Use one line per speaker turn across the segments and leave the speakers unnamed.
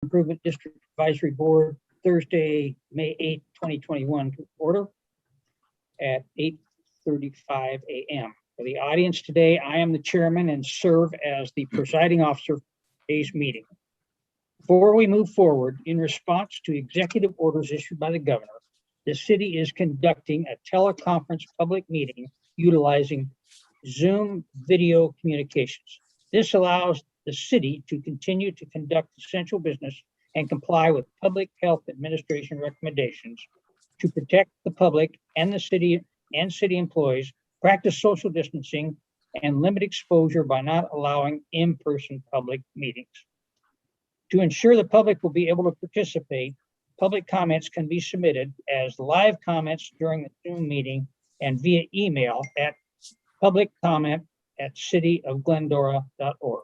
Improvement District Advisory Board, Thursday, May 8th, 2021, to order at 8:35 a.m. For the audience today, I am the chairman and serve as the presiding officer for today's meeting. Before we move forward, in response to executive orders issued by the governor, the city is conducting a teleconference public meeting utilizing Zoom video communications. This allows the city to continue to conduct essential business and comply with public health administration recommendations to protect the public and the city and city employees, practice social distancing, and limit exposure by not allowing in-person public meetings. To ensure the public will be able to participate, public comments can be submitted as live comments during the Zoom meeting and via email at publiccomment@cityofglendora.org.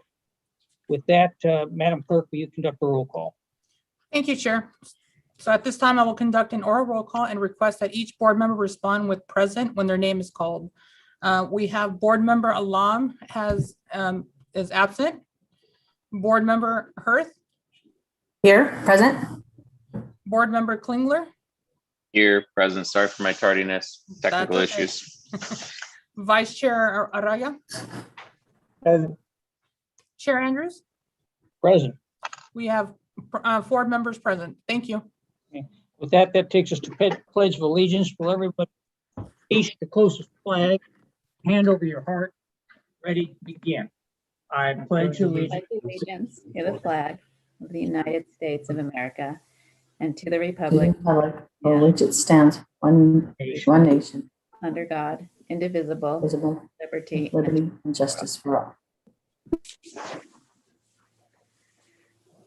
With that, Madam Clerk, will you conduct a roll call?
Thank you, Chair. So at this time, I will conduct an oral roll call and request that each board member respond with present when their name is called. We have Board Member Alam is absent. Board Member Hirth.
Here, present.
Board Member Klingler.
Here, present. Sorry for my tardiness, technical
That's okay.
issues.
Vice Chair Araya.
Present.
Chair Andrews.
Present.
We have 4 members present. Thank you.
With that, that takes us to Pledge of Allegiance. Will everybody face the closest flag, hand over your heart, ready, begin. I pledge allegiance
To the flag of the United States of America and to the republic
For which it stands, one nation,
under God, indivisible,
visible,
liberty.
liberty and justice for all.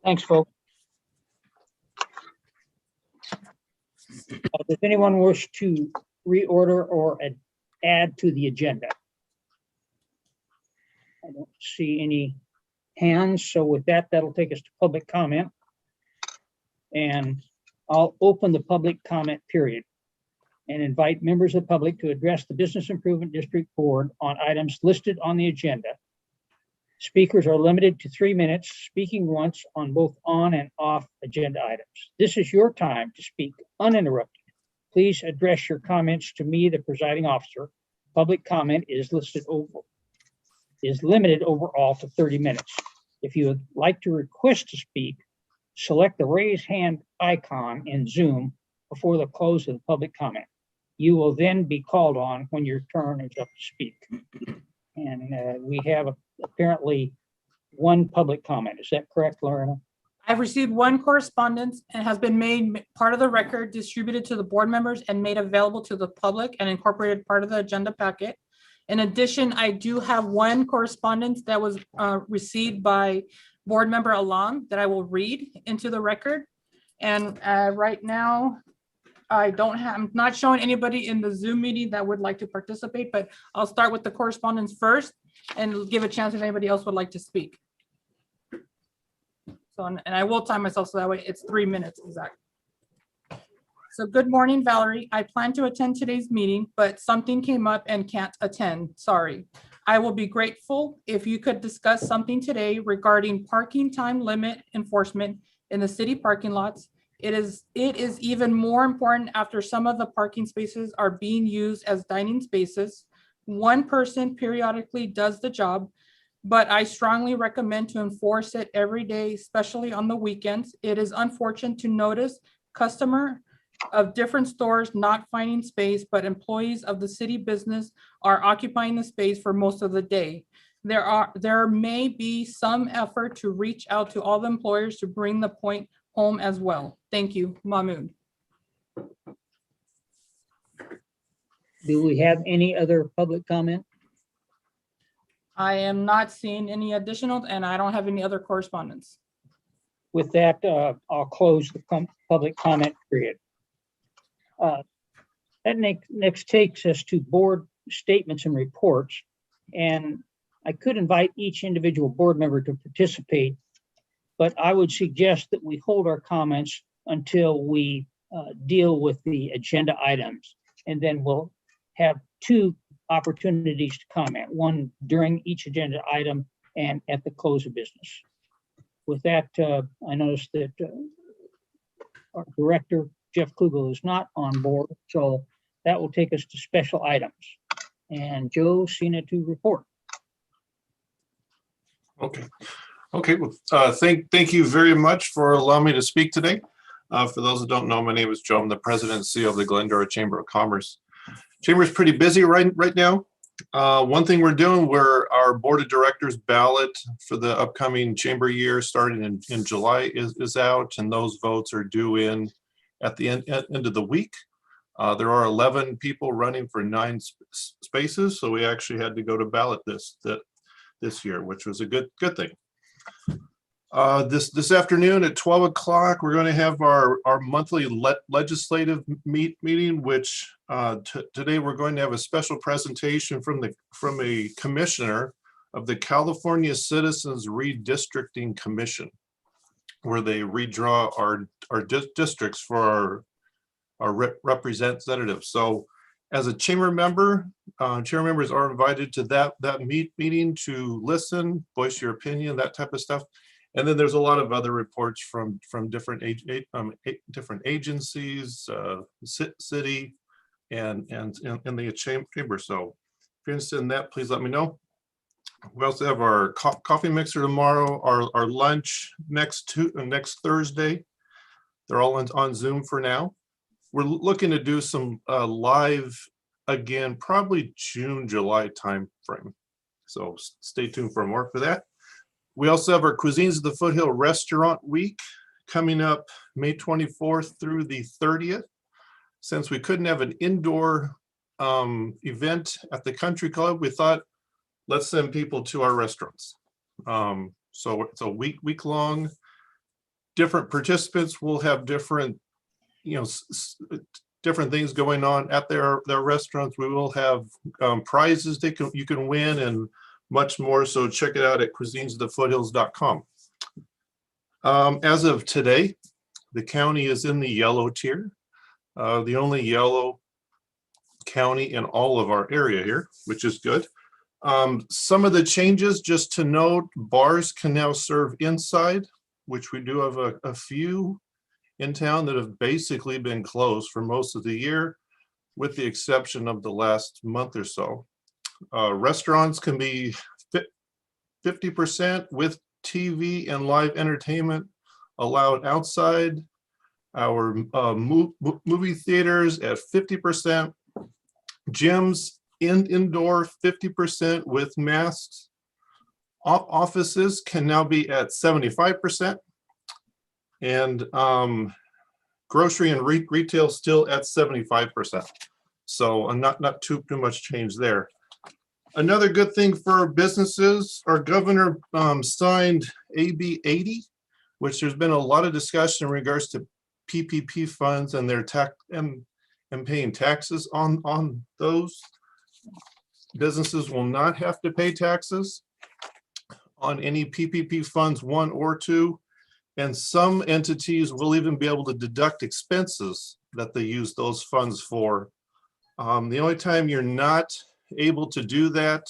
Thanks, folks. Does anyone wish to reorder or add to the agenda? I don't see any hands, so with that, that'll take us to public comment. And I'll open the public comment period and invite members of the public to address the Business Improvement District Board on items listed on the agenda. Speakers are limited to 3 minutes, speaking once on both on and off agenda items. This is your time to speak uninterrupted. Please address your comments to me, the presiding officer. Public comment is limited overall to 30 minutes. If you would like to request to speak, select the raise hand icon in Zoom before the close of the public comment. You will then be called on when your turn is up to speak. And we have apparently one public comment. Is that correct, Lorena?
I've received 1 correspondence and has been made part of the record, distributed to the board members and made available to the public and incorporated part of the agenda packet. In addition, I do have 1 correspondence that was received by Board Member Alam that I will read into the record. And right now, I'm not showing anybody in the Zoom meeting that would like to participate, but I'll start with the correspondence first and give a chance if anybody else would like to speak. So, and I will time myself so that way it's 3 minutes exact. So good morning, Valerie. I plan to attend today's meeting, but something came up and can't attend. Sorry. I will be grateful if you could discuss something today regarding parking time limit enforcement in the city parking lots. It is even more important after some of the parking spaces are being used as dining spaces. 1 person periodically does the job, but I strongly recommend to enforce it every day, especially on the weekends. It is unfortunate to notice customer of different stores not finding space, but employees of the city business are occupying the space for most of the day. There may be some effort to reach out to all the employers to bring the point home as well. Thank you, Mahmood.
Do we have any other public comment?
I am not seeing any additional, and I don't have any other correspondence.
With that, I'll close the public comment period. That next takes us to board statements and reports. And I could invite each individual board member to participate, but I would suggest that we hold our comments until we deal with the agenda items. And then we'll have 2 opportunities to comment, one during each agenda item and at the close of business. With that, I noticed that our director, Jeff Klugel, is not on board, so that will take us to special items. And Joe Cena to report.
Okay. Okay. Well, thank you very much for allowing me to speak today. For those who don't know, my name is Joe. I'm the president and CEO of the Glendora Chamber of Commerce. Chamber is pretty busy right now. One thing we're doing, our board of directors ballot for the upcoming chamber year starting in July is out, and those votes are due in at the end of the week. There are 11 people running for 9 spaces, so we actually had to go to ballot this year, which was a good thing. This afternoon at 12 o'clock, we're going to have our monthly legislative meeting, which today we're going to have a special presentation from a commissioner of the California Citizens Redistricting Commission, where they redraw our districts for our representatives. So as a chamber member, chamber members are invited to that meeting to listen, voice your opinion, that type of stuff. And then there's a lot of other reports from different different agencies, city, and the chamber. So if you're interested in that, please let me know. We also have our coffee mixer tomorrow, our lunch next Thursday. They're all on Zoom for now. We're looking to do some live again, probably June, July timeframe. So stay tuned for more for that. We also have our Cuisines of the Foothill Restaurant Week coming up May 24th through the 30th. Since we couldn't have an indoor event at the country club, we thought, let's send people to our restaurants. So it's a week long. Different participants will have different, different things going on at their restaurants. We will have prizes you can win and much more. So check it out at cuisinesofthefoothills.com. As of today, the county is in the yellow tier, the only yellow county in all of our area here, which is good. Some of the changes, just to note, bars can now serve inside, which we do have a few in town that have basically been closed for most of the year, with the exception of the last month or so. Restaurants can be 50% with TV and live entertainment allowed outside. Our movie theaters at 50%. Gyms indoor 50% with masks. Offices can now be at 75%. And grocery and retail still at 75%. So not too much change there. Another good thing for businesses, our governor signed AB 80, which there's been a lot of discussion in regards to PPP funds and their tax and paying taxes on those. Businesses will not have to pay taxes on any PPP funds 1 or 2. And some entities will even be able to deduct expenses that they use those funds for. The only time you're not able to do that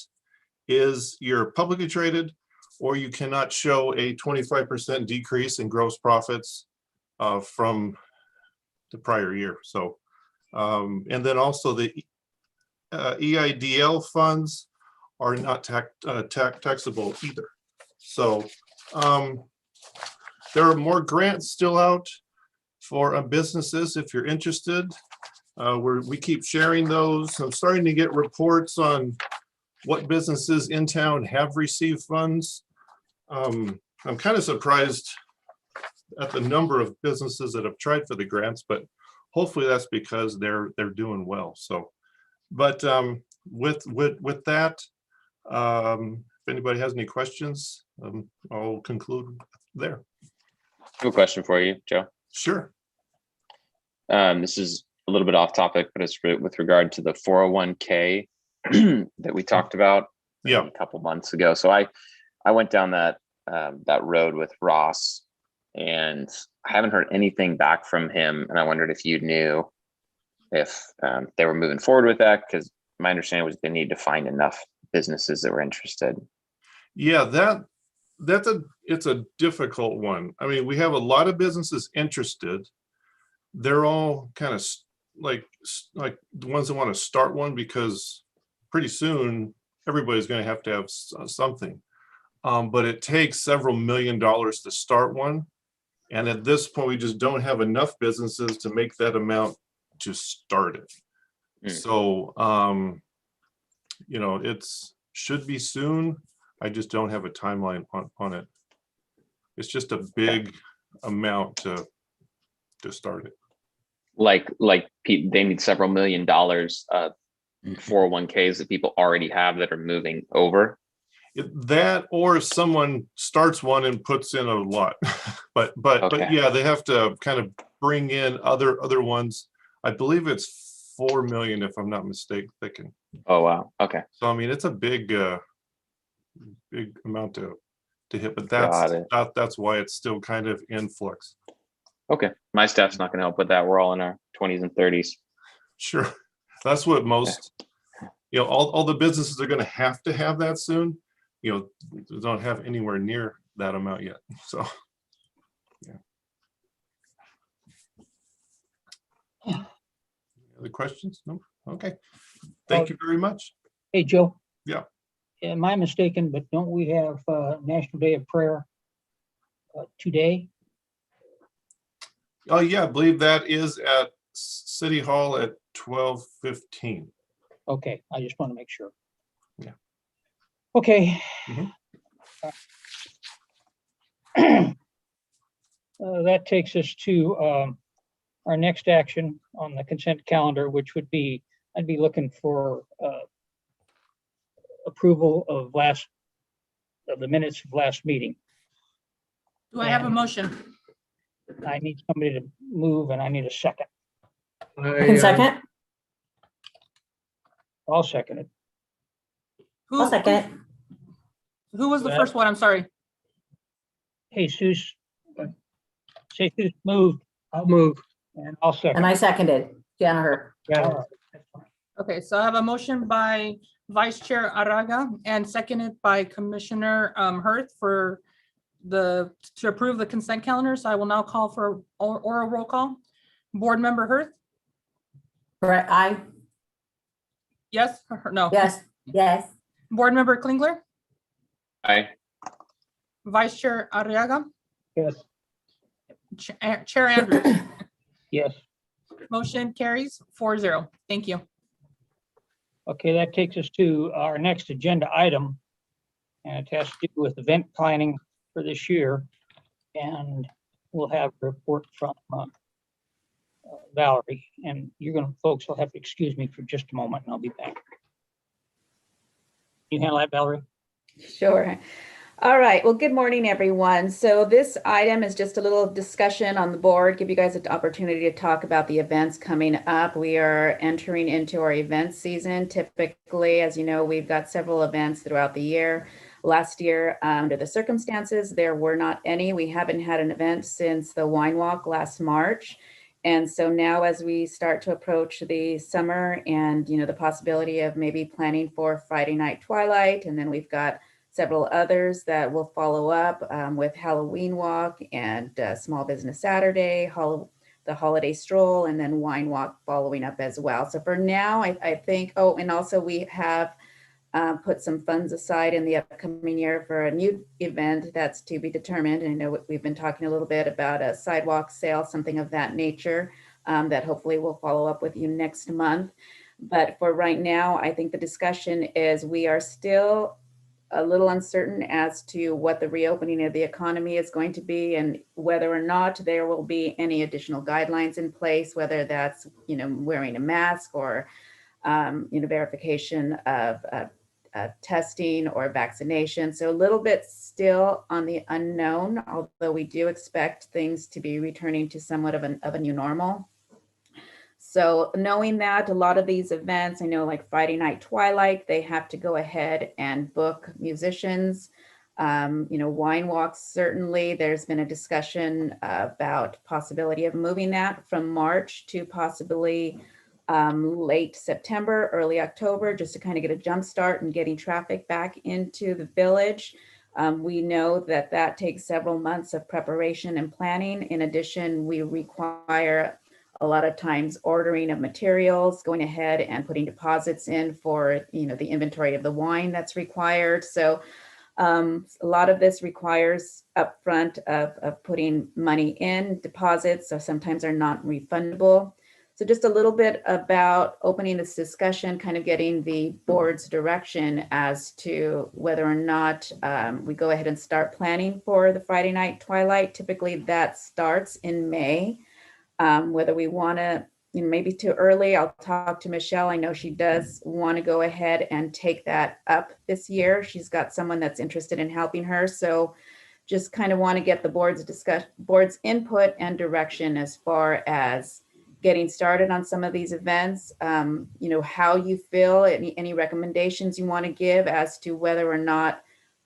is you're publicly traded, or you cannot show a 25% decrease in gross profits from the prior year. So, and then also the EIDL funds are not taxable either. So, there are more grants still out for businesses if you're interested. We keep sharing those. I'm starting to get reports on what businesses in town have received funds. I'm kind of surprised at the number of businesses that have tried for the grants, but hopefully that's because they're doing well. So, but with that, if anybody has any questions, I'll conclude there.
I have a question for you, Joe.
Sure.
This is a little bit off topic, but it's with regard to the 401k that we talked about a couple months ago. So I went down that road with Ross, and I haven't heard anything back from him. And I wondered if you knew if they were moving forward with that, because my understanding was they need to find enough businesses that were interested.
Yeah, it's a difficult one. I mean, we have a lot of businesses interested. They're all kind of like the ones that want to start one, because pretty soon everybody's going to have something. But it takes several $1 million to start one. And at this point, we just don't have enough businesses to make that amount to start it. So, you know, it's should be soon. I just don't have a timeline on it. It's just a big amount to start it.
Like they need several $1 million 401ks that people already have that are moving over.
That, or if someone starts one and puts in a lot, but
Okay.
yeah, they have to kind of bring in other ones. I believe it's 4 million, if I'm not mistaken.
Oh, wow. Okay.
So I mean, it's a big amount to hit, but
Got it.
that's why it's still kind of in flux.
Okay. My staff's not going to help with that. We're all in our 20s and 30s.
Sure, that's what most, you know, all the businesses are going to have that soon. You know, they don't have anywhere near that amount yet. So, yeah. Other questions? No? Okay. Thank you very much.
Hey, Joe.
Yeah.
Am I mistaken, but don't we have National Day of Prayer today?
Oh, yeah, I believe that is at City Hall at 12:15.
Okay, I just want to make sure.
Yeah.
Okay.
Mhm.
That takes us to our next action on the consent calendar, which would be, I'd be looking for approval of the minutes of last meeting.
Do I have a motion?
I need somebody to move, and I need a second.
I can second.
I'll second it.
I'll second.
Who was the first one? I'm sorry.
Jesus moved. I'll move, and I'll second.
And I seconded. Jennifer.
Yeah.
Okay, so I have a motion by Vice Chair Araga and seconded by Commissioner Hurth to approve the consent calendar. So I will now call for oral roll call. Board Member Hurth?
Correct. Aye.
Yes or no?
Yes. Yes.
Board Member Klingler?
Aye.
Vice Chair Arriaga?
Yes.
Chair Andrews?
Yes.
Motion carries 4-0. Thank you.
Okay, that takes us to our next agenda item, and it has to do with event planning for this year. And we'll have a report from Valerie, and folks will have to excuse me for just a moment, and I'll be back. You handle that, Valerie?
Sure. All right. Well, good morning, everyone. So this item is just a little discussion on the board, give you guys an opportunity to talk about the events coming up. We are entering into our event season. Typically, as you know, we've got several events throughout the year. Last year, under the circumstances, there were not any. We haven't had an event since the Wine Walk last March. And so now as we start to approach the summer and, you know, the possibility of maybe planning for Friday Night Twilight, and then we've got several others that will follow up with Halloween Walk and Small Business Saturday, the Holiday Stroll, and then Wine Walk following up as well. So for now, I think, oh, and also we have put some funds aside in the upcoming year for a new event that's to be determined. And I know we've been talking a little bit about a sidewalk sale, something of that nature, that hopefully we'll follow up with you next month. But for right now, I think the discussion is we are still a little uncertain as to what the reopening of the economy is going to be and whether or not there will be any additional guidelines in place, whether that's, you know, wearing a mask or, you know, verification of testing or vaccination. So a little bit still on the unknown, although we do expect things to be returning to somewhat of a new normal. So knowing that a lot of these events, I know like Friday Night Twilight, they have to go ahead and book musicians. You know, Wine Walks, certainly there's been a discussion about possibility of moving that from March to possibly late September, early October, just to kind of get a jump start and getting traffic back into the village. We know that that takes several months of preparation and planning. In addition, we require a lot of times ordering of materials, going ahead and putting deposits in for, the inventory of the wine that's required. So a lot of this requires upfront of putting money in deposits, so sometimes they're not refundable. So just a little bit about opening this discussion, kind of getting the board's direction as to whether or not we go ahead and start planning for the Friday night twilight. Typically that starts in May. Whether we want to, maybe too early, I'll talk to Michelle. I know she does want to go ahead and take that up this year. She's got someone that's interested in helping her. So just kind of want to get the board's input and direction as far as getting started on some of these events. How you feel, any recommendations you want to give as to whether or not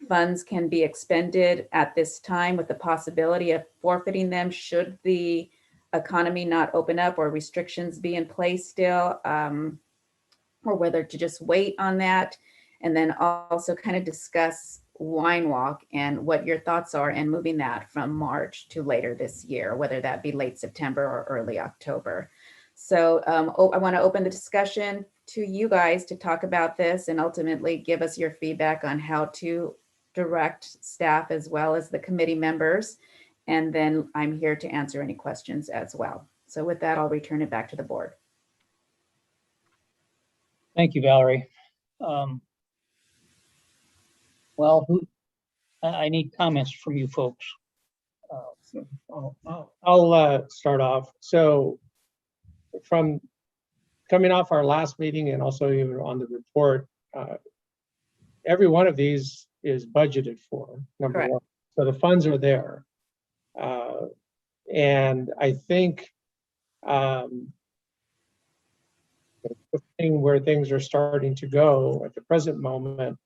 funds can be expended at this time with the possibility of forfeiting them should the economy not open up or restrictions be in place still, or whether to just wait on that. And then also kind of discuss Wine Walk and what your thoughts are and moving that from March to later this year, whether that be late September or early October. So I want to open the discussion to you guys to talk about this and ultimately give us your feedback on how to direct staff as well as the committee members. And then I'm here to answer any questions as well. So with that, I'll return it back to the board.
Thank you, Valerie. Well, I need comments from you folks.
I'll start off. So from coming off our last meeting and also even on the report, every one of these is budgeted for, number
Correct.
one. So the funds are there. And I think the thing where things are starting to go at the present moment,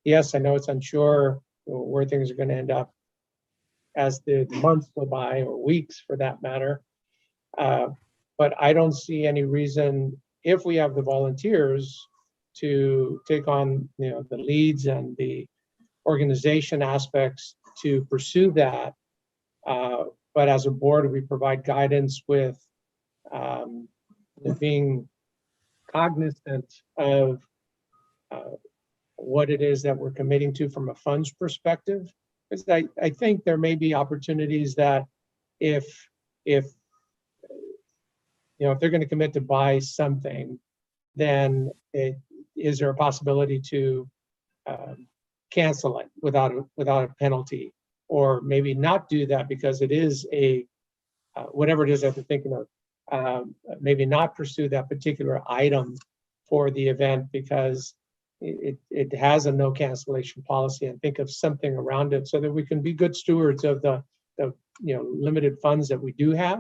yes, I know it's unsure where things are going to end up as the months go by, or weeks for that matter. But I don't see any reason, if we have the volunteers to take on the leads and the organization aspects to pursue that. But as a board, we provide guidance with being cognizant of what it is that we're committing to from a funds perspective. Because I think there may be opportunities that if they're going to commit to buy something, then is there a possibility to cancel it without a penalty, or maybe not do that because it is a whatever it is that they're thinking of, maybe not pursue that particular item for the event because it has a no cancellation policy, and think of something around it so that we can be good stewards of the limited funds that we do have.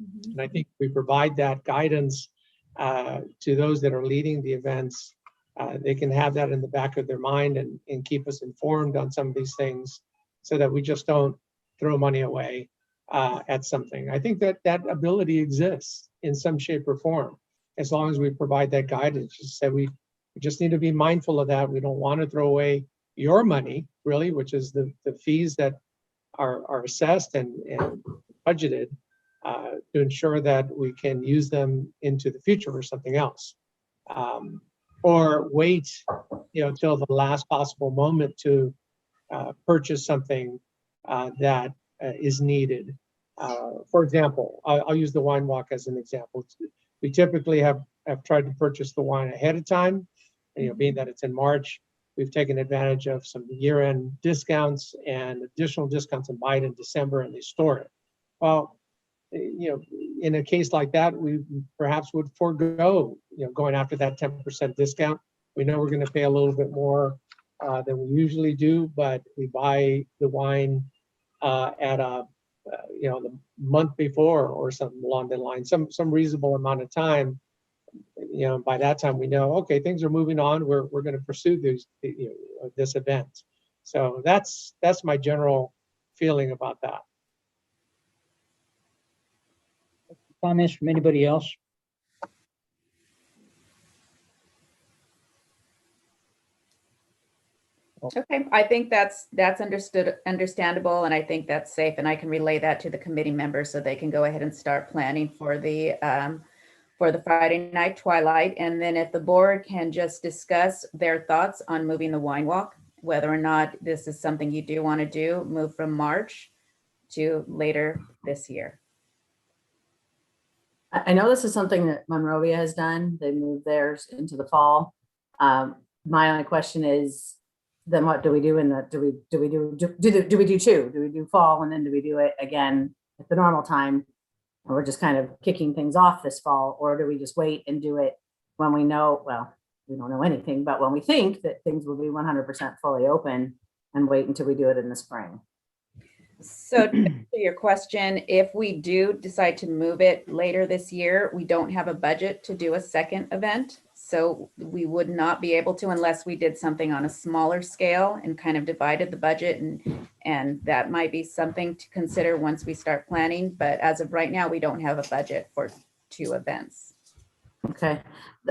Mm-hmm. And I think we provide that guidance to those that are leading the events. They can have that in the back of their mind and keep us informed on some of these things so that we just don't throw money away at something. I think that ability exists in some shape or form, as long as we provide that guidance. Just say we just need to be mindful of that. We don't want to throw away your money, really, which is the fees that are assessed and budgeted to ensure that we can use them into the future for something else. Or wait, till the last possible moment to purchase something that is needed. For example, I'll use the wine walk as an example. We typically have tried to purchase the wine ahead of time. Being that it's in March, we've taken advantage of some year-end discounts and additional discounts and buy it in December, and they store it. Well, in a case like that, we perhaps would forego, going after that 10% discount. We know we're going to pay a little bit more than we usually do, but we buy the wine at a, the month before or something along the line, some reasonable amount of time. By that time we know, okay, things are moving on. We're going to pursue this event. So that's my general feeling about that.
Comments from anybody else?
Okay, I think that's understandable, and I think that's safe, and I can relay that to the committee members so they can go ahead and start planning for the Friday night twilight. And then if the board can just discuss their thoughts on moving the wine walk, whether or not this is something you do want to do, move from March to later this year.
I know this is something that Monrovia has done. They moved theirs into the fall. My only question is, then what do we do do we do two? Do we do fall and then do we do it again at the normal time? Or we're just kind of kicking things off this fall, or do we just wait and do it when we know, well, we don't know anything, but when we think that things will be 100% fully open and wait until we do it in the spring?
So to answer your question, if we do decide to move it later this year, we don't have a budget to do a second event. So we would not be able to unless we did something on a smaller scale and kind of divided the budget, and that might be something to consider once we start planning. But as of right now, we don't have a budget for 2 events.
Okay,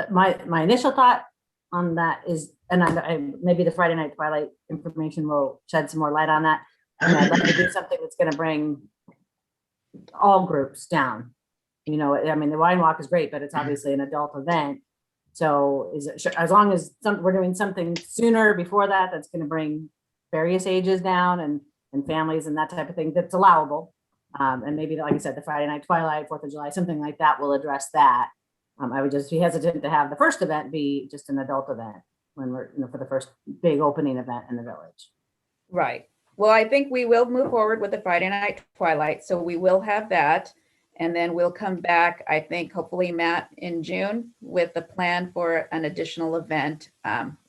my initial thought on that is, and I maybe the Friday night twilight information will shed some more light on that. And I'd like to do something that's going to bring all groups down. You know, I mean, the wine walk is great, but it's obviously an adult event. So is it, as long as we're doing something sooner before that, that's going to bring various ages down and families and that type of thing, that's allowable. And maybe, like I said, the Friday night twilight, 4th of July, something like that will address that. I would just be hesitant to have the first event be just an adult event when we're, you know, for the first big opening event in the village.
Right. Well, I think we will move forward with the Friday night twilight. So we will have that. And then we'll come back, I think, hopefully, Matt, in June with the plan for an additional event.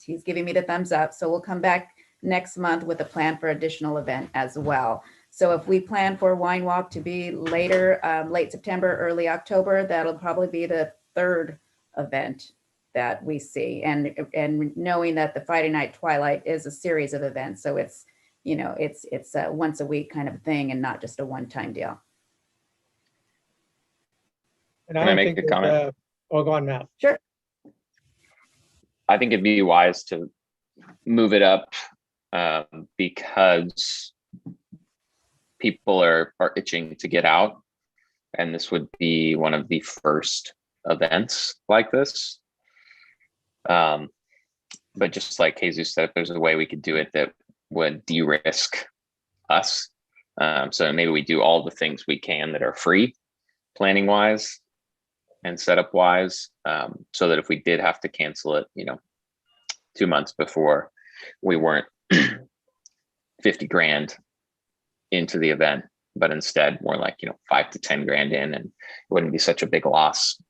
He's giving me the thumbs up. So we'll come back next month with a plan for additional event as well. So if we plan for Wine Walk to be later, late September, early October, that'll probably be the 3rd event that we see. And knowing that the Friday night twilight is a series of events. So it's, you know, it's a once a week kind of thing and not just a one-time deal.
And
Can I make a comment?
Oh, go on, Matt.
Sure.
I think it'd be wise to move it up because people are itching to get out. And this would be one of the first events like this. But just like Jesus said, if there's a way we could do it that would de-risk us. So maybe we do all the things we can that are free, planning wise and setup wise, so that if we did have to cancel it, you know, 2 months before, we weren't 50 grand into the event, but instead more like, you know, 5 to 10 grand in, and it wouldn't be such a big loss.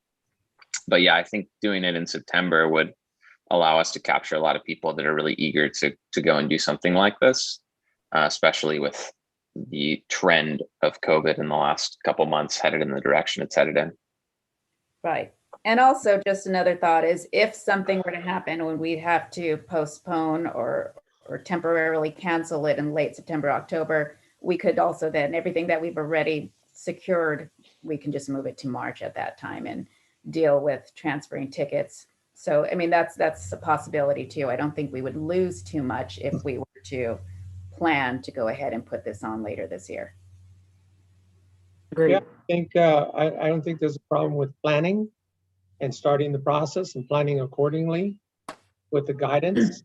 But yeah, I think doing it in September would allow us to capture a lot of people that are really eager to go and do something like this, especially with the trend of COVID in the last couple months headed in the direction it's headed in.
Right. And also just another thought is if something were to happen when we have to postpone or temporarily cancel it in late September, October, we could also then everything that we've already secured, we can just move it to March at that time and deal with transferring tickets. So, I mean, that's a possibility too. I don't think we would lose too much if we were to plan to go ahead and put this on later this year.
Agreed.
Yeah, I think I don't think there's a problem with planning and starting the process and planning accordingly with the guidance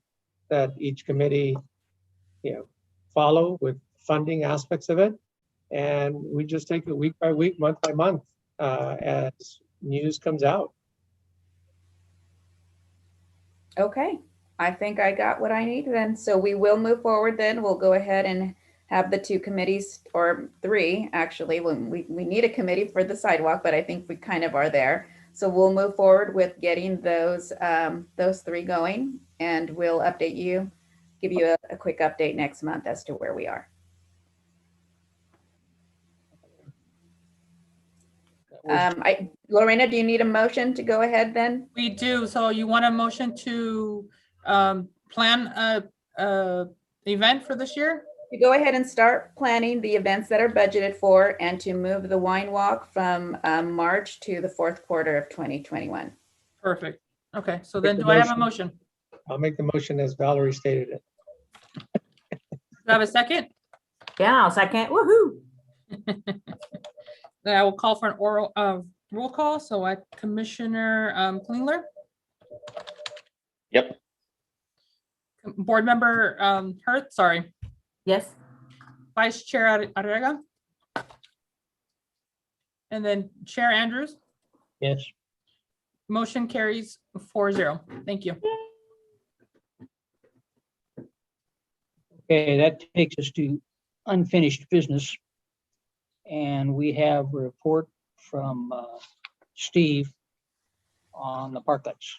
that each committee, you know, follow with funding aspects of it. And we just take it week by week, month by month, as news comes out.
Okay, I think I got what I need then. So we will move forward then. We'll go ahead and have the 2 committees, or 3 actually. We need a committee for the sidewalk, but I think we kind of are there. So we'll move forward with getting those 3 going, and we'll update you, give you a quick update next month as to where we are. Lorena, do you need a motion to go ahead then?
We do. So you want a motion to plan a event for this year?
To go ahead and start planning the events that are budgeted for and to move the wine walk from March to the 4th quarter of 2021.
Perfect. Okay, so then do I have a motion?
I'll make the motion as Valerie stated it.
I have a second?
Yeah, I'll second. Woohoo.
Then I will call for an oral roll call. So Commissioner Klingler,
Yep.
Board Member Hurth, sorry,
Yes.
Vice Chair Arriaga, and then Chair Andrews.
Yes.
Motion carries 4-0. Thank you.
Okay, that takes us to unfinished business. And we have a report from Steve on the parklets.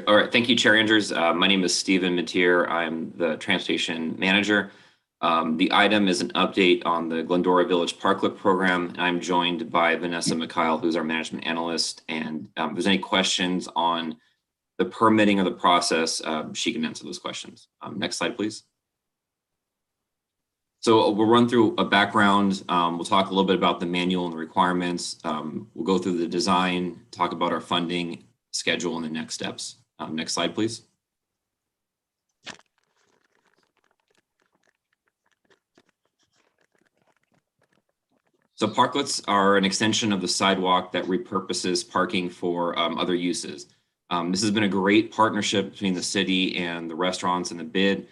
All right, thank you, Chair Andrews. My name is Stephen Mateer. I'm the transportation manager. The item is an update on the Glendora Village Parklet program. And I'm joined by Vanessa Mikhail, who's our management analyst. And if there's any questions on the permitting or the process, she can answer those questions. Next slide, please. So we'll run through a background. We'll talk a little bit about the manual and the requirements. We'll go through the design, talk about our funding schedule and the next steps. Next slide, please. So parklets are an extension of the sidewalk that repurposes parking for other uses. This has been a great partnership between the city and the restaurants and the bid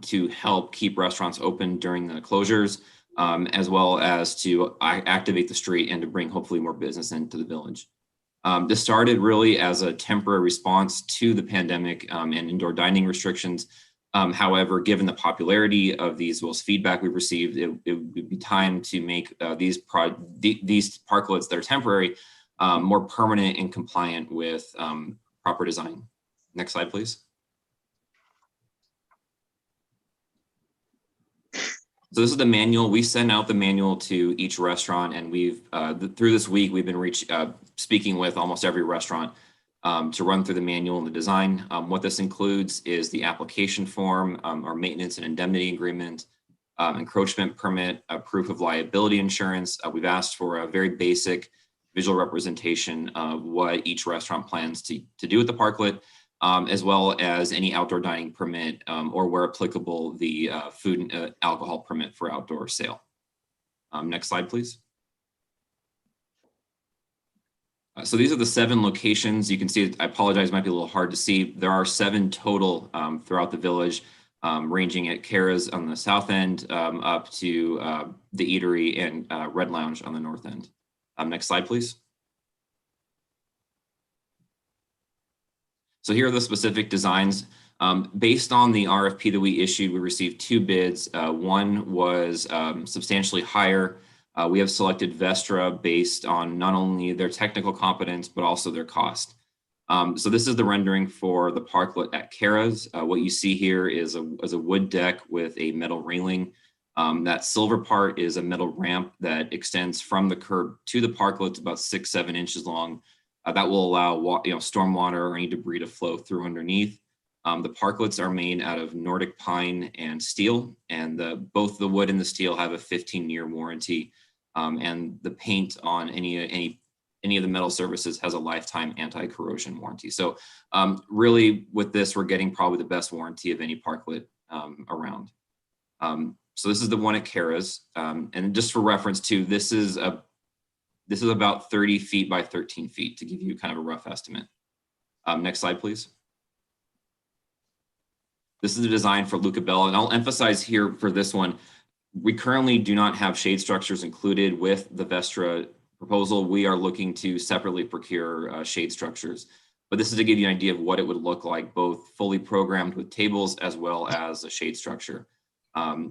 to help keep restaurants open during the closures, as well as to activate the street and to bring hopefully more business into the village. This started really as a temporary response to the pandemic and indoor dining restrictions. However, given the popularity of these, well, as feedback we've received, it would be time to make these parklets that are temporary more permanent and compliant with proper design. Next slide, please. So this is the manual. We send out the manual to each restaurant, and we've through this week we've been speaking with almost every restaurant to run through the manual and the design. What this includes is the application form, our maintenance and indemnity agreement, encroachment permit, a proof of liability insurance. We've asked for a very basic visual representation of what each restaurant plans to do with the parklet, as well as any outdoor dining permit or where applicable, the food and alcohol permit for outdoor sale. Next slide, please. So these are the 7 locations. You can see, I apologize, it might be a little hard to see. There are 7 total throughout the village, ranging at Kara's on the south end up to the Eatery and Red Lounge on the north end. Next slide, please. So here are the specific designs. Based on the RFP that we issued, we received 2 bids. One was substantially higher. We have selected Vestra based on not only their technical competence, but also their cost. So this is the rendering for the parklet at Kara's. What you see here is a wood deck with a metal railing. That silver part is a metal ramp that extends from the curb to the parklet to about 6-7 inches long. That will allow stormwater or any debris to flow through underneath. The parklets are made out of Nordic pine and steel, and both the wood and the steel have a 15-year warranty. And the paint on any of the metal surfaces has a lifetime anti-corrosion warranty. So really with this, we're getting probably the best warranty of any parklet around. So this is the one at Kara's. And just for reference too, this is about 30 feet by 13 feet to give you kind of a rough estimate. Next slide, please. This is the design for Luca Bella, and I'll emphasize here for this one, we currently do not have shade structures included with the Vestra proposal. We are looking to separately procure shade structures, but this is to give you an idea of what it would look like, both fully programmed with tables as well as a shade structure.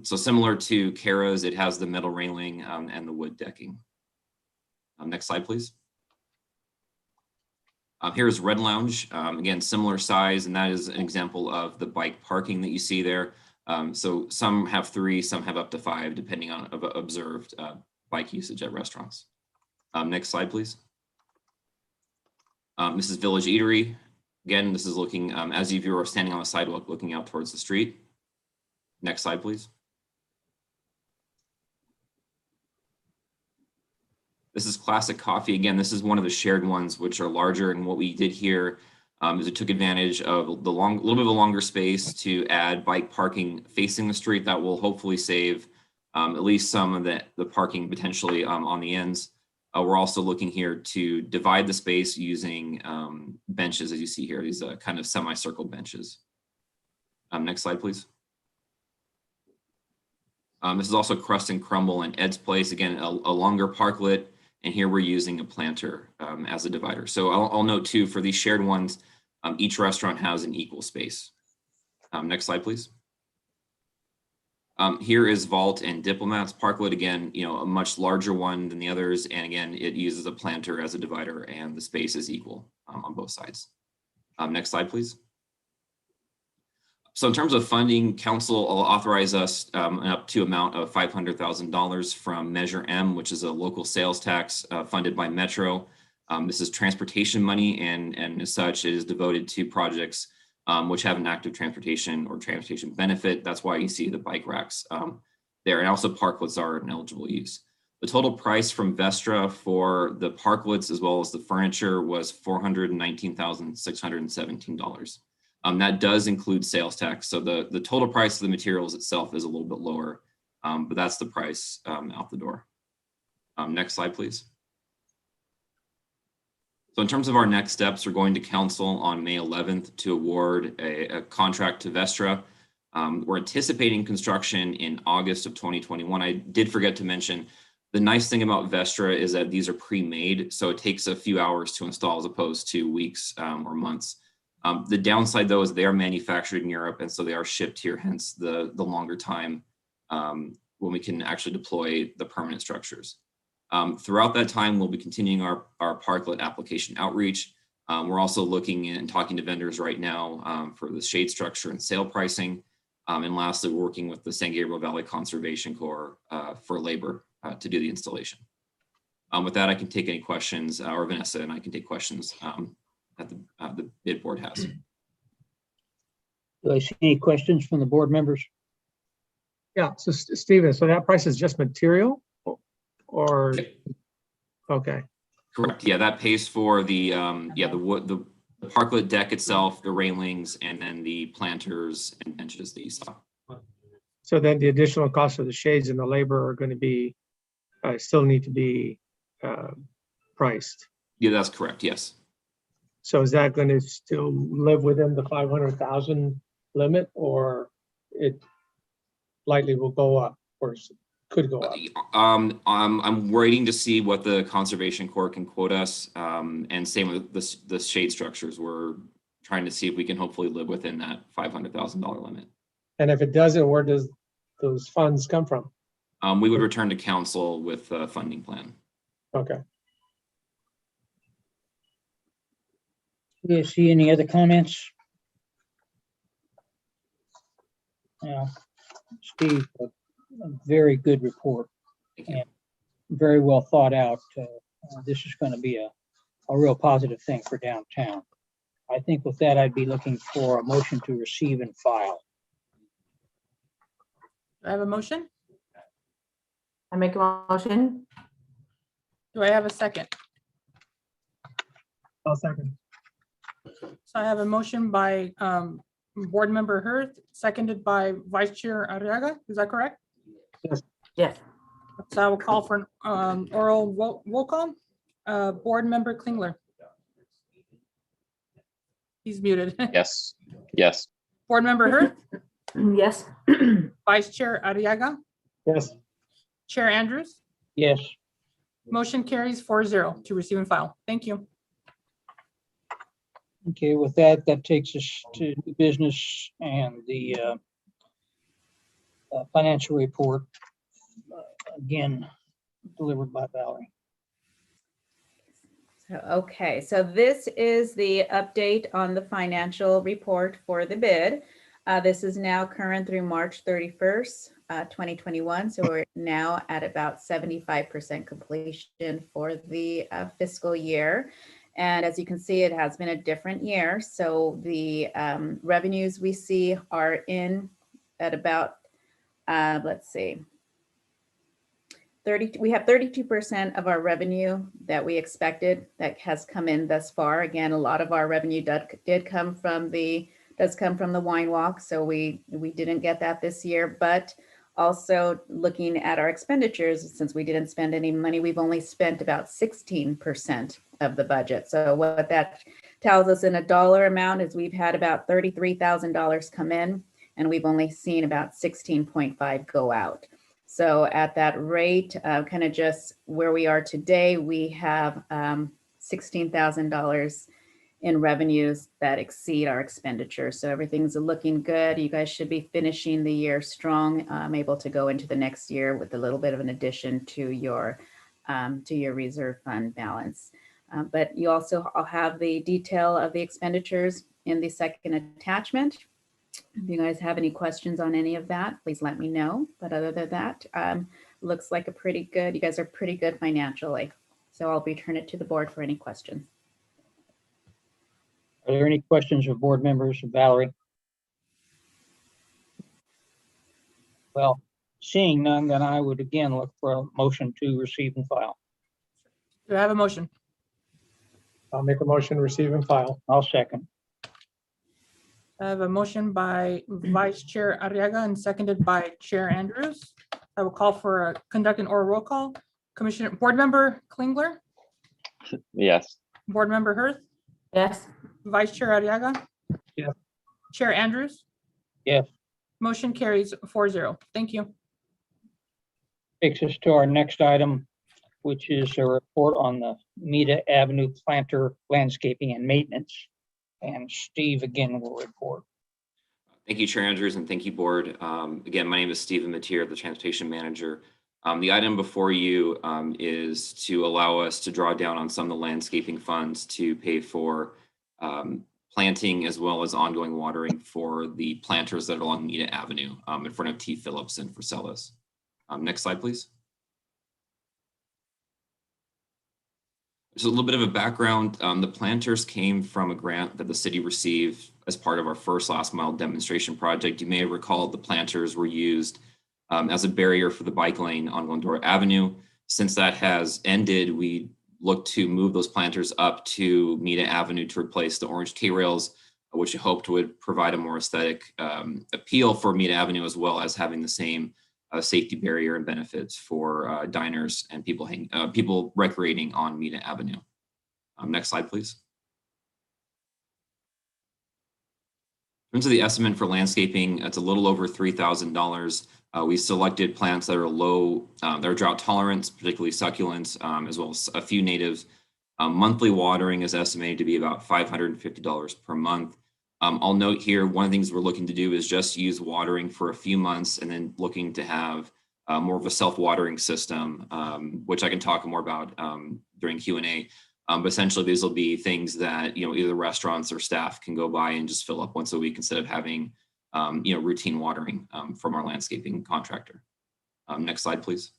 So similar to Kara's, it has the metal railing and the wood decking. Next slide, please. Here's Red Lounge, again, similar size, and that is an example of the bike parking that you see there. So some have 3, some have up to 5, depending on observed bike usage at restaurants. Next slide, please. This is Village Eatery. Again, this is looking as if you were standing on the sidewalk looking out towards the street. Next slide, please. This is Classic Coffee. Again, this is one of the shared ones, which are larger. And what we did here is it took advantage of the little bit of a longer space to add bike parking facing the street that will hopefully save at least some of the parking potentially on the ends. We're also looking here to divide the space using benches, as you see here, these kind of semicircle benches. Next slide, please. This is also Crust and Crumble and Ed's Place. Again, a longer parklet, and here we're using a planter as a divider. So I'll note too, for these shared ones, each restaurant has an equal space. Next slide, please. Here is Vault and Diplomat's parklet. Again, a much larger one than the others. And again, it uses a planter as a divider, and the space is equal on both sides. Next slide, please. So in terms of funding, council will authorize us an up to amount of $500,000 from Measure M, which is a local sales tax funded by Metro. This is transportation money, and as such, it is devoted to projects which have an active transportation or transportation benefit. That's why you see the bike racks there, and also parklets are an eligible use. The total price from Vestra for the parklets as well as the furniture was $419,617. That does include sales tax. So the total price of the materials itself is a little bit lower, but that's the price out the door. Next slide, please. So in terms of our next steps, we're going to council on May 11th to award a contract to Vestra. We're anticipating construction in August of 2021. I did forget to mention, the nice thing about Vestra is that these are pre-made, so it takes a few hours to install as opposed to weeks or months. The downside, though, is they are manufactured in Europe, and so they are shipped here, hence the longer time when we can actually deploy the permanent structures. Throughout that time, we'll be continuing our parklet application outreach. We're also looking and talking to vendors right now for the shade structure and sale pricing. And lastly, we're working with the San Gabriel Valley Conservation Corps for labor to do the installation. With that, I can take any questions, or Vanessa and I can take questions that the bid board has.
Do I see any questions from the board members?
Yeah, so Stephen, so that price is just material or, okay,
Correct. Yeah, that pays for the wood, the parklet deck itself, the railings, and then the planters and benches that you saw.
so then the additional cost of the shades and the labor are going to be, still need to be priced.
Yeah, that's correct. Yes.
So is that going to still live within the 500,000 limit, or it likely will go up, or could go up?
I'm waiting to see what the Conservation Corps can quote us, and same with the shade structures. We're trying to see if we can hopefully live within that $500,000 limit.
And if it doesn't, where does those funds come from?
We would return to council with a funding plan.
Okay.
Do you see any other comments? Yeah, Steve, a very good report and very well thought out. This is going to be a real positive thing for downtown. I think with that, I'd be looking for a motion to receive and file.
Do I have a motion?
I make a motion.
Do I have a second?
I'll second.
So I have a motion by Board Member Hurth, seconded by Vice Chair Arriaga. Is that correct?
Yes.
So I will call for an oral roll call. Board Member Klingler. He's muted.
Yes. Yes.
Board Member Hurth,
Yes.
Vice Chair Arriaga,
Yes.
Chair Andrews.
Yes.
Motion carries 4-0 to receive and file. Thank you.
Okay, with that, that takes us to the business and the financial report, again, delivered by Valerie.
Okay, so this is the update on the financial report for the bid. This is now current through March 31st, 2021. So we're now at about 75% completion for the fiscal year. And as you can see, it has been a different year. So the revenues we see are in at about, let's see, we have 32% of our revenue that we expected that has come in thus far. Again, a lot of our revenue does come from the wine walk. So we didn't get that this year, but also looking at our expenditures, since we didn't spend any money, we've only spent about 16% of the budget. So what that tells us in a dollar amount is we've had about $33,000 come in, and we've only seen about 16.5 go out. So at that rate, kind of just where we are today, we have $16,000 in revenues that exceed our expenditures. So everything's looking good. You guys should be finishing the year strong, able to go into the next year with a little bit of an addition to your reserve fund balance. But you also have the detail of the expenditures in the second attachment. If you guys have any questions on any of that, please let me know. But other than that, looks like you guys are pretty good financially. So I'll return it to the board for any questions.
Are there any questions of board members? Valerie? Well, seeing none, then I would again look for a motion to receive and file.
Do I have a motion?
I'll make a motion, receive and file.
I'll second.
I have a motion by Vice Chair Arriaga and seconded by Chair Andrews. I will call for conduct an oral roll call. Board Member Klingler,
Yes.
Board Member Hirth,
Yes.
Vice Chair Arriaga.
Yes.
Chair Andrews.
Yes.
Motion carries 4-0. Thank you.
Takes us to our next item, which is a report on the Meda Avenue planter landscaping and maintenance. And Steve again will report.
Thank you, Chair Andrews, and thank you, Board. Again, my name is Stephen Mateer, the Transportation Manager. The item before you is to allow us to draw down on some of the landscaping funds to pay for planting as well as ongoing watering for the planters that are along Meda Avenue in front of T. Phillips and Forcellis. Next slide, please. Just a little bit of a background. The planters came from a grant that the city received as part of our first last mile demonstration project. You may recall the planters were used as a barrier for the bike lane on Glendora Avenue. Since that has ended, we looked to move those planters up to Meda Avenue to replace the orange K-rails, which I hoped would provide a more aesthetic appeal for Meda Avenue, as well as having the same safety barrier and benefits for diners and people recreating on Meda Avenue. Next slide, please. In terms of the estimate for landscaping, it's a little over $3,000. We selected plants that are low, that are drought tolerant, particularly succulents, as well as a few natives. Monthly watering is estimated to be about $550 per month. I'll note here, one of the things we're looking to do is just use watering for a few months and then looking to have more of a self-watering system, which I can talk more about during Q&A. But essentially, these will be things that, either restaurants or staff can go by and just fill up once a week instead of having, routine watering from our landscaping contractor. Next slide, please.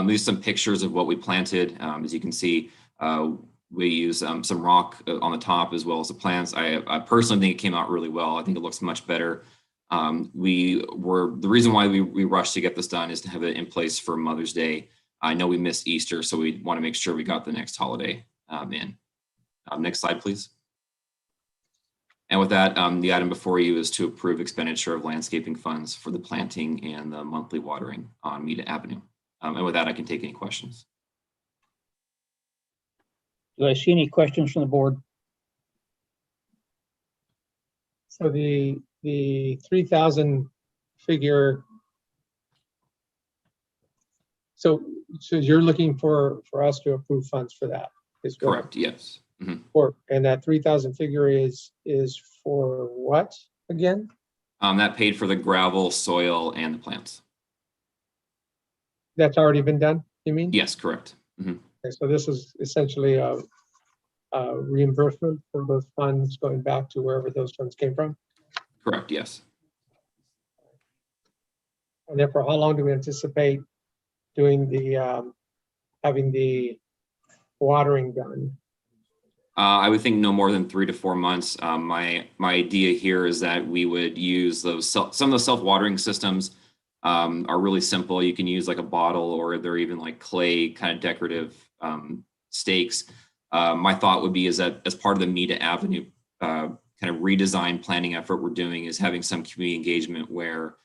These are some pictures of what we planted. As you can see, we use some rock on the top as well as the plants. I personally think it came out really well. I think it looks much better. The reason why we rushed to get this done is to have it in place for Mother's Day. I know we missed Easter, so we want to make sure we got the next holiday in. Next slide, please. And with that, the item before you is to approve expenditure of landscaping funds for the planting and the monthly watering on Meda Avenue. And with that, I can take any questions.
Do I see any questions from the board?
So the 3,000 figure. So you're looking for us to approve funds for that? Is
correct? Yes. Mm-hmm.
And that 3,000 figure is for what again?
That paid for the gravel, soil, and the plants.
That's already been done, you mean?
Yes, correct. Mm-hmm.
Okay, so this is essentially a reimbursement for those funds going back to wherever those funds came from?
Correct, yes.
And therefore, how long do we anticipate doing the, having the watering done?
I would think no more than 3 to 4 months. My idea here is that we would use some of the self-watering systems are really simple. You can use like a bottle, or they're even like clay kind of decorative stakes. My thought would be is that as part of the Meda Avenue kind of redesign planning effort we're doing, is having some community engagement where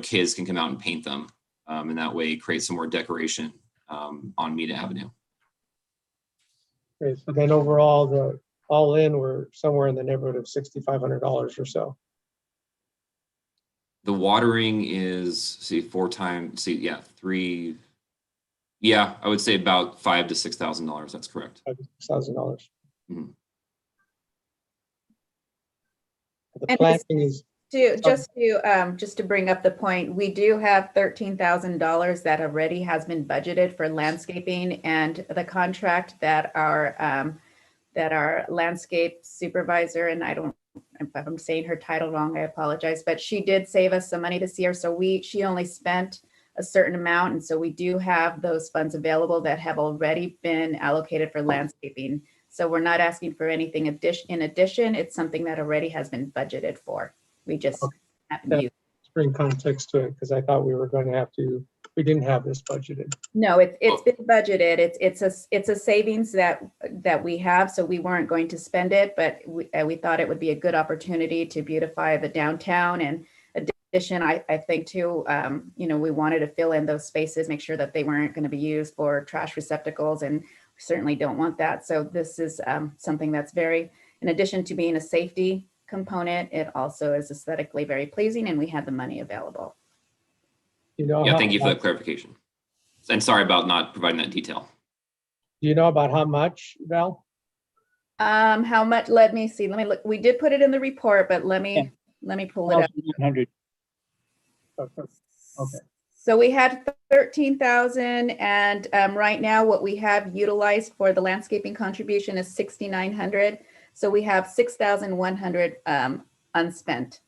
kids can come out and paint them, and that way create some more decoration on Meda Avenue.
Okay, so then overall, all in, we're somewhere in the neighborhood of $6,500 or so.
The watering is, three. Yeah, I would say about $5,000 to $6,000. That's correct.
$6,000.
Mhm.
The
And
planting is,
Just to bring up the point, we do have $13,000 that already has been budgeted for landscaping, and the contract that our landscape supervisor, and if I'm saying her title wrong, I apologize, but she did save us some money this year. So she only spent a certain amount. And so we do have those funds available that have already been allocated for landscaping. So we're not asking for anything in addition. It's something that already has been budgeted for. We just happen to use.
bring context to it, because I thought we were going to have to, we didn't have this budgeted.
No, it's been budgeted. It's a savings that we have, so we weren't going to spend it, but we thought it would be a good opportunity to beautify the downtown. And addition, I think too, we wanted to fill in those spaces, make sure that they weren't going to be used for trash receptacles, and we certainly don't want that. So this is something that's very, in addition to being a safety component, it also is aesthetically very pleasing, and we had the money available.
Yeah, thank you for that clarification. And sorry about not providing that detail.
Do you know about how much, Val?
How much? Let me see. Let me look. We did put it in the report, but let me pull it up.
1,900.
Okay.
So we had 13,000, and right now what we have utilized for the landscaping contribution is 6,900. So we have 6,100 unspent.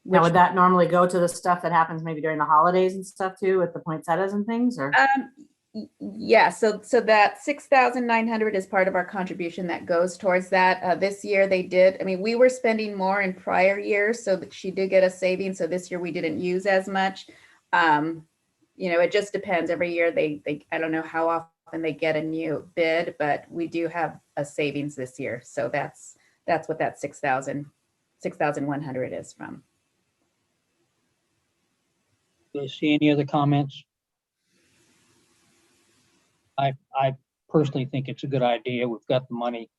Now, would that normally go to the stuff that happens maybe during the holidays and stuff too, with the poinsettias and things, or?
Yeah, so that 6,900 is part of our contribution that goes towards that. This year they did, I mean, we were spending more in prior years, so that she did get a saving. So this year we didn't use as much. It just depends. Every year they I don't know how often they get a new bid, but we do have a savings this year. So that's what that 6,100 is from.
Do you see any other comments? I personally think it's a good idea. We've got the money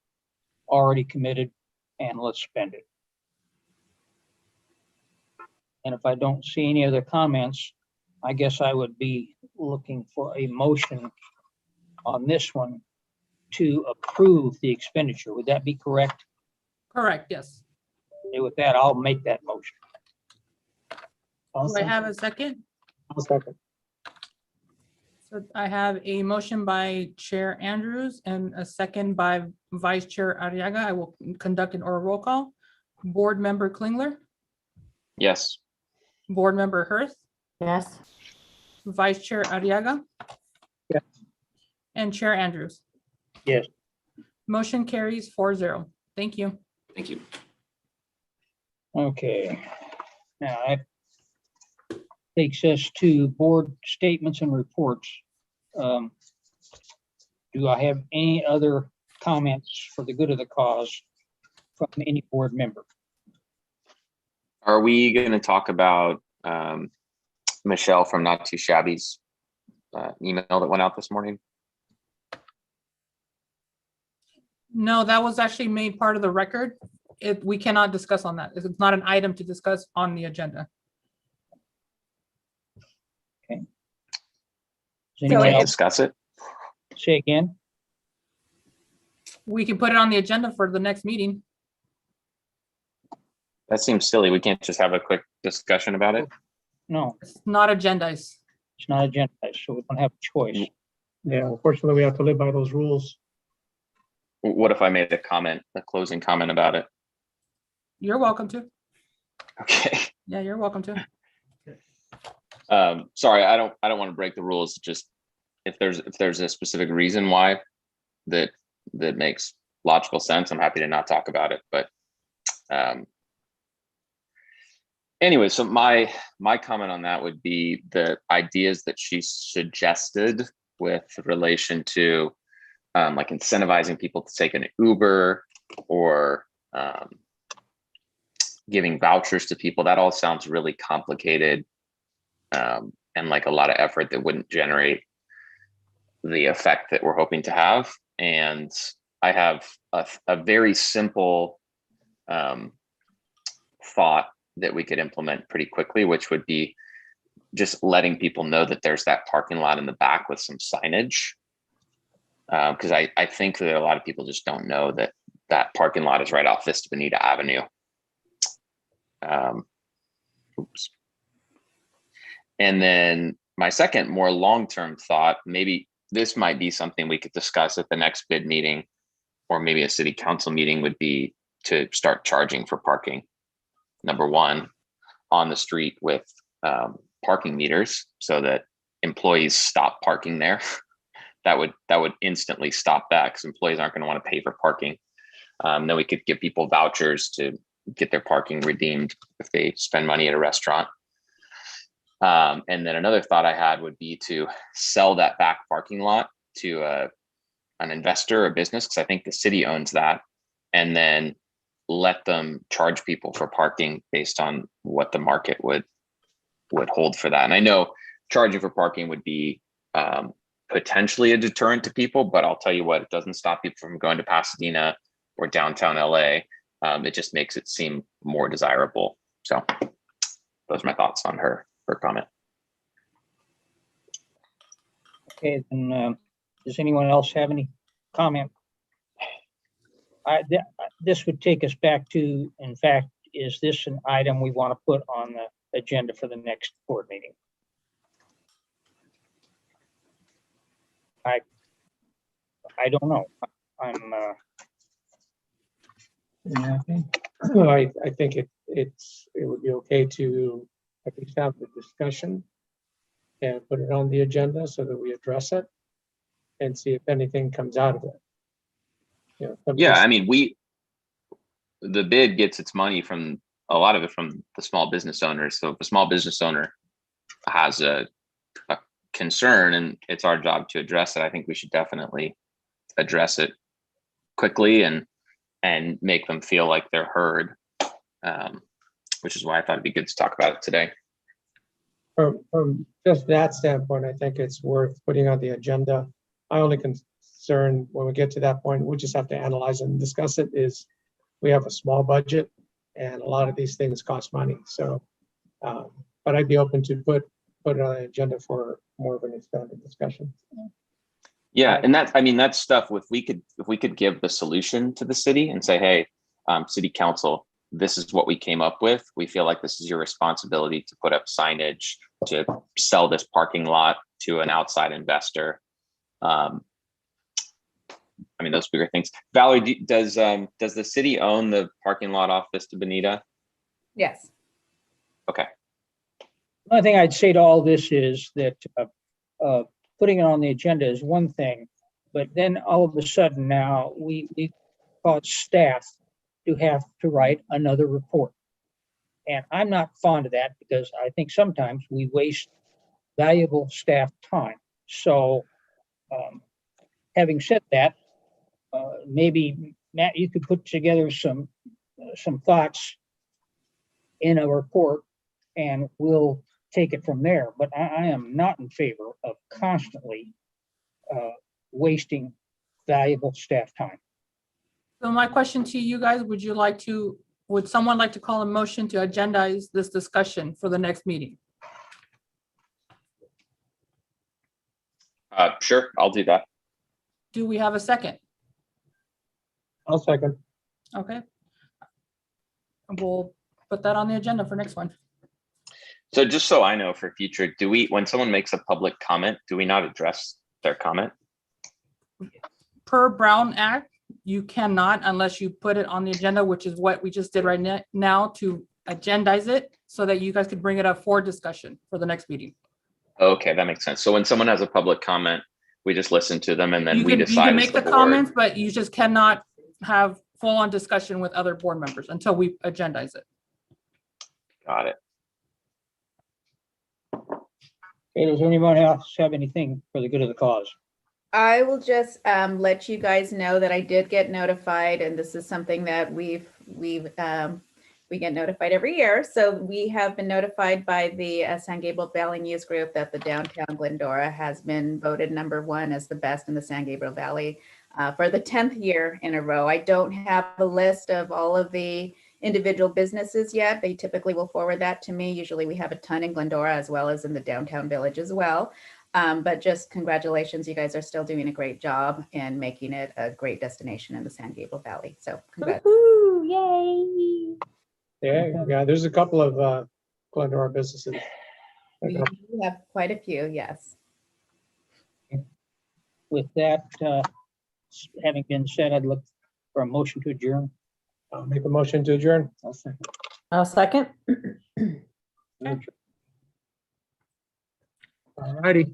already committed, and let's spend it. And if I don't see any other comments, I guess I would be looking for a motion on this one to approve the expenditure. Would that be correct?
Correct, yes.
Okay, with that, I'll make that motion.
Do I have a second?
I'll second.
So I have a motion by Chair Andrews and a second by Vice Chair Arriaga. I will conduct an oral roll call. Board Member Klingler,
Yes.
Board Member Hirth,
Yes.
Vice Chair Arriaga.
Yes.
And Chair Andrews.
Yes.
Motion carries 4-0. Thank you.
Thank you.
Okay. Now that takes us to board statements and reports. Do I have any other comments for the good of the cause from any board member?
Are we going to talk about Michelle from Not Too Shabby's email that went out this morning?
No, that was actually made part of the record. We cannot discuss on that. It's not an item to discuss on the agenda.
Does
So
anyone
Can
else
discuss it?
say again?
We can put it on the agenda for the next meeting.
That seems silly. We can't just have a quick discussion about it.
No,
It's not agendized.
it's not agendized, so we don't have a choice.
Yeah, unfortunately, we have to live by those rules.
What if I made a closing comment about it?
You're welcome to.
Okay.
Yeah, you're welcome to.
Sorry, I don't want to break the rules. Just if there's a specific reason why that makes logical sense, I'm happy to not talk about it. But anyway, so my comment on that would be the ideas that she suggested with relation to like incentivizing people to take an Uber or giving vouchers to people. That all sounds really complicated and like a lot of effort that wouldn't generate the effect that we're hoping to have. And I have a very simple thought that we could implement pretty quickly, which would be just letting people know that there's that parking lot in the back with some signage. Because I think that a lot of people just don't know that that parking lot is right off Vista Meda Avenue. Oops. And then my second more long-term thought, maybe this might be something we could discuss at the next bid meeting or maybe a city council meeting, would be to start charging for parking. Number one, on the street with parking meters so that employees stop parking there. That would instantly stop that because employees aren't going to want to pay for parking. Then we could give people vouchers to get their parking redeemed if they spend money at a restaurant. And then another thought I had would be to sell that back parking lot to an investor or business, because I think the city owns that, and then let them charge people for parking based on what the market would hold for that. And I know charging for parking would be potentially a deterrent to people, but I'll tell you what, it doesn't stop people from going to Pasadena or downtown LA. It just makes it seem more desirable. So those are my thoughts on her comment.
Okay, then does anyone else have any comment? This would take us back to, in fact, is this an item we want to put on the agenda for the next board meeting? I don't know. I'm
I think it would be okay to at least have the discussion and put it on the agenda so that we address it and see if anything comes out of it.
Yeah, I mean, the bid gets its money from a lot of it from the small business owners. So if a small business owner has a concern and it's our job to address it, I think we should definitely address it quickly and make them feel like they're heard, which is why I thought it'd be good to talk about it today.
From just that standpoint, I think it's worth putting on the agenda. My only concern when we get to that point, we just have to analyze and discuss it, is we have a small budget and a lot of these things cost money. So, but I'd be open to put it on the agenda for more of an expanded discussion.
Yeah, and that's stuff. If we could give the solution to the city and say, hey, city council, this is what we came up with. We feel like this is your responsibility to put up signage, to sell this parking lot to an outside investor. Those bigger things. Valerie, does the city own the parking lot off Vista Bonita?
Yes.
Okay.
The only thing I'd say to all this is that putting it on the agenda is one thing, but then all of a sudden now we cause staff to have to write another report. And I'm not fond of that because I think sometimes we waste valuable staff time. So having said that, maybe Matt, you could put together some thoughts in a report and we'll take it from there. But I am not in favor of constantly wasting valuable staff time.
So my question to you guys, would someone like to call a motion to agendize this discussion for the next meeting?
Sure, I'll do that.
Do we have a second?
I'll second.
Okay. We'll put that on the agenda for next one.
So just so I know for future, when someone makes a public comment, do we not address their comment?
Per Brown Act, you cannot unless you put it on the agenda, which is what we just did right now to agendize it so that you guys could bring it up for discussion for the next meeting.
Okay, that makes sense. So when someone has a public comment, we just listen to them and then
You can
decide.
make the comments, but you just cannot have full-on discussion with other board members until we agendize it.
Got it.
Okay, does anyone else have anything for the good of the cause?
I will just let you guys know that I did get notified, and this is something that we get notified every year. So we have been notified by the San Gabriel Valley News Group that the downtown Glendora has been voted #1 as the best in the San Gabriel Valley for the 10th year in a row. I don't have a list of all of the individual businesses yet. They typically will forward that to me. Usually we have a ton in Glendora as well as in the downtown village as well. But just congratulations, you guys are still doing a great job and making it a great destination in the San Gabriel Valley. So congrats.
Woo-hoo, yay.
Yeah, there's a couple of Glendora businesses.
We have quite a few, yes.
With that, having been said, I'd look for a motion to adjourn.
I'll make a motion to adjourn.
I'll second.
All righty.